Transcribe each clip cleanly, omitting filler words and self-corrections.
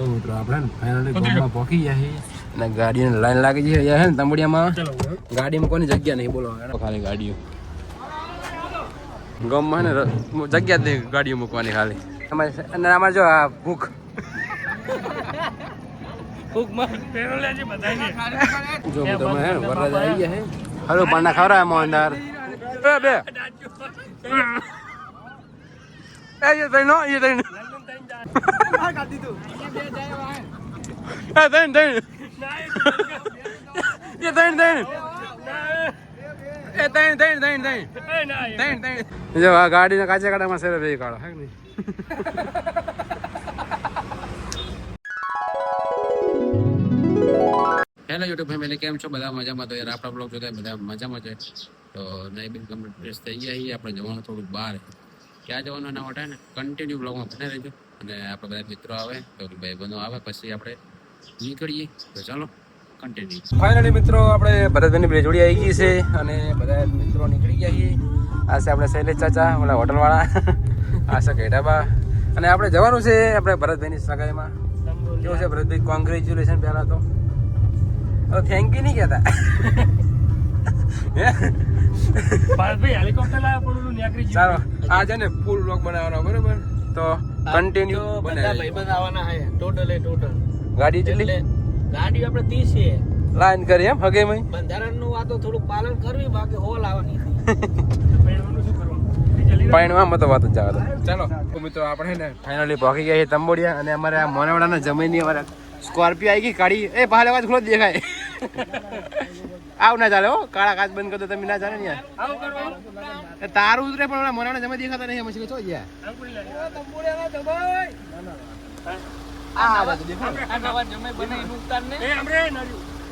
જો મિત્રો આપણે ફાઇનલી ગોમમાં પહોંચી ગયા છીએ અને ગાડીની લાઈન લાગી છે અહીંયા છે ને તંબુડિયામાં ગાડીમાં કોની જગ્યા નહીં બોલો ખાલી ગાડીઓ ગમમાં ને જગ્યા જ નહીં ગાડીઓ મૂકવાની ખાલી અને અમારે જો આ ભૂખ જો મિત્રો હે વરરાજ આવી ગયા હે હલો પાના ખવરા મોહનદાર બે ये तो नो ये तो काट दी तू देन ये देन जो आ गाड़ी ने काचे काटा में सेरे बे काढा है नहीं હેલો યુટ્યુબ ફેમિલી કેમ છો બધા મજામાં તો યાર આપણા બ્લોગ જોતા બધા મજામાં છે તો નહીં બિન કમ્પ્લીટ ફ્રેશ થઈ ગયા છીએ આપણે જવાનું થોડુંક બહાર ક્યાં જવાનું ના માટે ને કન્ટિન્યુ બ્લોગમાં બને રહેજો અને આપણે બધા મિત્રો આવે તો ભાઈ બંધો આવે પછી આપણે નીકળીએ તો ચાલો કન્ટિન્યુ ફાઇનલી મિત્રો આપણે ભરતભાઈની બે જોડી આવી ગઈ છે અને બધા મિત્રો નીકળી ગયા છીએ આ છે આપણે શૈલેષ ચાચા ઓલા હોટલવાળા આ છે ઘેડાબા અને આપણે જવાનું છે આપણે ભરતભાઈની સગાઈમાં કેવું છે ભરતભાઈ કોંગ્રેચ્યુલેશન પહેલાં તો થેન્ક યુ નહીં કહેતા ચાલો આ છે ને ફૂલ બ્લોગ બનાવવાનો બરોબર તો કન્ટિન્યુ બનાવવાના છે ટોટલ ગાડી કેટલી ગાડી આપણે 30 છે લાઈન કરી એમ હગે મય બંધારણનું આ તો થોડું પાલન કરવી બાકી હોલ આવવાની પાણીમાં મતો વાત જ જાવ ચાલો મિત્રો આપણે ને ફાઇનલી પહોંચી ગયા છે તંબોડિયા અને અમારે આ મોનેવાડાના જમીનની અમારે સ્કોર્પિયો આવી ગઈ કાઢી એ બહાર અવાજ ખુલ્લો દેખાય આવ ના ચાલે હો કાળા કાચ બંધ કરતો તમે ના ચાલે ને યાર તારું ઉતરે પણ મોનાના જમે દેખાતા નહીં મશીન છો ગયા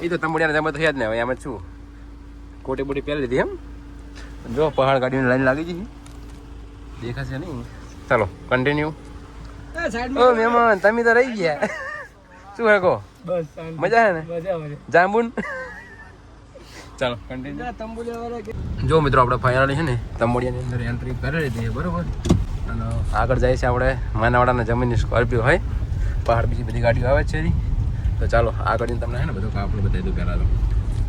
એ તો તંબુડિયાના જમે થયા જ ને હવે એમ જ છું કોટી બોટી પહેરી લીધી એમ જો પહાડ ગાડીની લાઈન લાગી ગઈ દેખાશે નહીં ચાલો કન્ટિન્યુ ઓ મહેમાન તમે તો રહી ગયા શું હે કો બસ મજા હે ને મજા જાંબુન ચાલો જો મિત્રો આપણે ફાઇનલી છે ને તંબોડિયાની અંદર એન્ટ્રી કરી લીધી છે બરોબર અને આગળ જાય છે આપણે માનાવાડાના જમીનની સ્કોર્પિયો હોય પહાડ બીજી બધી ગાડીઓ આવે છે તો ચાલો આગળ તમને છે ને બધું આપણે બતાવી દઉં પહેલાં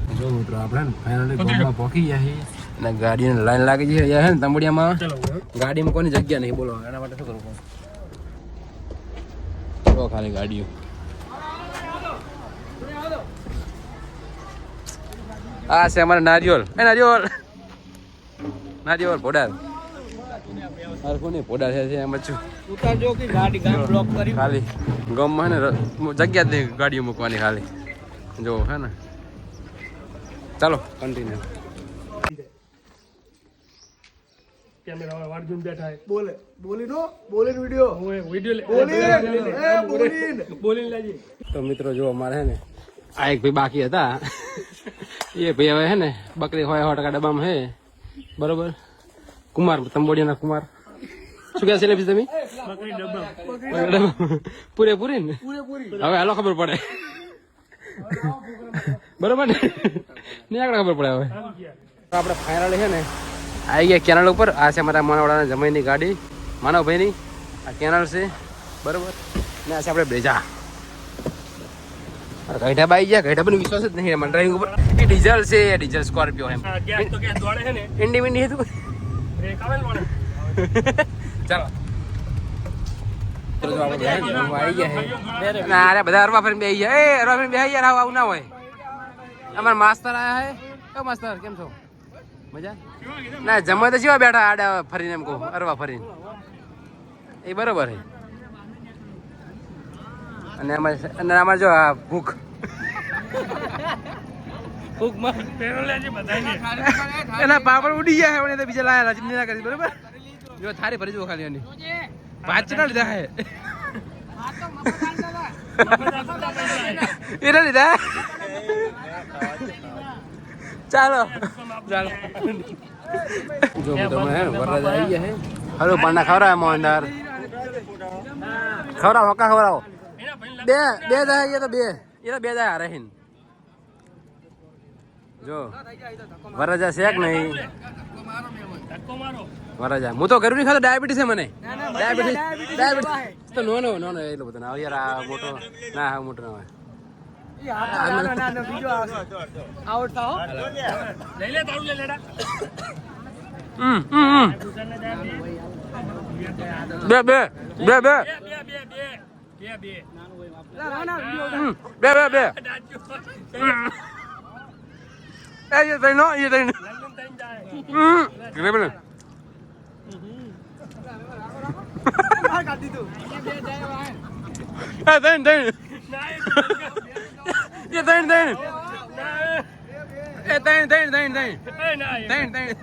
તો જો મિત્રો આપણે ને ફાઇનલી ગોમમાં પહોંચી ગયા છીએ અને ગાડીની લાઈન લાગી છે અહીંયા છે ને તંબોડિયામાં ગાડીમાં કોની જગ્યા નહીં બોલો એના માટે શું કરવું જો ખાલી ગાડીઓ આ છે અમારે નારિયોલ નારિયોલ ભોડાર કોને ભોડાર છે એમ જ છું ઉતારજો કે ગાડી ગામ બ્લોક કરી ખાલી ગમમાં ને જગ્યા જ નહીં ગાડીઓ મૂકવાની ખાલી જો હે ને ચાલો કન્ટિન્યુ કેમેરા વાળ જોઈને બેઠા હે બોલે લાજી તો મિત્રો જો અમારે હે ને આ એક ભાઈ બાકી હતા એ ભાઈ હવે હે ને બકરી હોય 100% ડબ્બામાં હે બરોબર કુમાર તંબોડિયાના કુમાર શું કહે છે લે તમે બકરી ડબ્બા પૂરેપૂરી ને હવે હાલો ખબર પડે બરોબર ને નહીં આગળ ખબર પડે હવે તો આપણે ફાઇનલી છે ને આવી ગયા કેનાલ ઉપર આ છે મારા માનવડાના જમીનની ગાડી માનવભાઈની આ કેનાલ છે બરોબર ને આ છે આપણે બ્રેજા ગઈઢા બાઈ ગયા ગઈઢા પણ વિશ્વાસ જ નહીં એમાં ડ્રાઇવિંગ ઉપર એ ડીઝલ છે ડીઝલ સ્કોર્પિયો એમ ઇન્ડી વિન્ડી હતું ચાલો આવી ગયા અરે બધા અરવા ફરીને બેસી ગયા એ અરવા ફરીને બેસી યાર આવું ના હોય અમારા માસ્તર આયા હે એ માસ્તર કેમ છો મજા ના જમવા તો જેવા બેઠા આડા ફરીને એમ કહું અરવા ફરીને એ બરોબર છે અને આમાં જો આ ભૂખ એના પાપડ ઉડી ગયા હે તો બીજા લાયા ચીમની ના કરી બરોબર જો થારી ભરી જો ખાલી એની પાંચ ના લીધા હે એના લીધા ચાલો જો તમે હે વરરાજ આવી ગયા હે હલો પાના ખવરા મોહનદાર ખવરાવો હકા ખવરાવો બે દા એ તો બે દા રહી જો વરરાજા શેક નહીં ધક્કો મારો વરરાજા હું તો ઘરું નહીં ખાતો ડાયાબિટીસ છે મને ડાયાબિટીસ તો નો એટલો બધો ના યાર આ મોટો ના હા મોટો ના હોય લઈ લે તારું લે લેડા બે બે બે બે બે બે બે બે એ તઈ નો એ તઈ ગ્રેબલ એ તઈ તઈ એ તઈ તઈ એ તઈ તઈ તઈ તઈ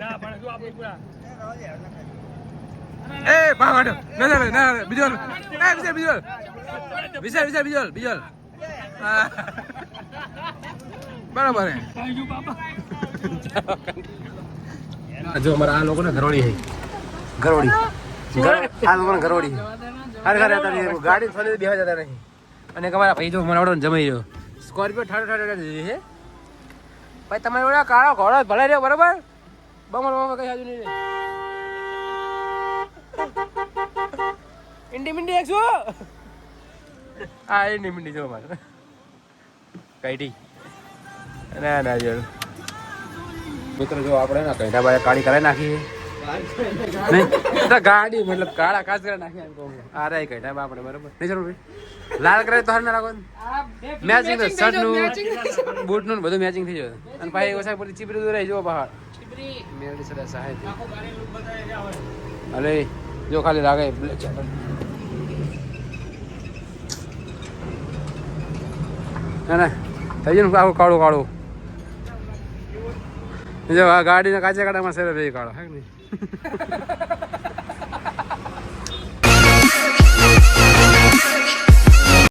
એ પાવાડો ના બીજો બીજો બરાબર જો અમારા આ લોકો ને ઘરોડી આ લોકો ને ઘરોડી ખરેખર ગાડી થોડી બેવા જતા નહીં અને અમારા ભાઈ જો મને જમાઈ રહ્યો સ્કોર્પિયો ઠાડો છે ભાઈ તમારે ઓલા કાળો ઘોડો ભલે રહ્યો બરાબર બમર કઈ હાજુ નહીં ઇન્ડી એકસો હા ઇન્ડી જો મારે કઈડી ના જો મિત્રો જો આપણે ના કઈડા બાય કાળી કરાવી નાખી નહીં ગાડી મતલબ કાળા કાચ કરી નાખી એમ કહું અરે કઈડા બા આપણે બરોબર નહીં જરૂર લાલ કરે તો હર ના રાખો મેચિંગ તો શર્ટ નું બૂટ નું બધું મેચિંગ થઈ જશે અને ભાઈ ઓછા પરથી ચીપરી દૂર રહી જો બહાર મેરડી સદા સહાય અલે જો ખાલી લાગે બ્લેક ચેપલ ના થઈ ગયું આખું કાળું જો આ ગાડીના કાચા કાઢામાં સર રહી કાળો હે નહીં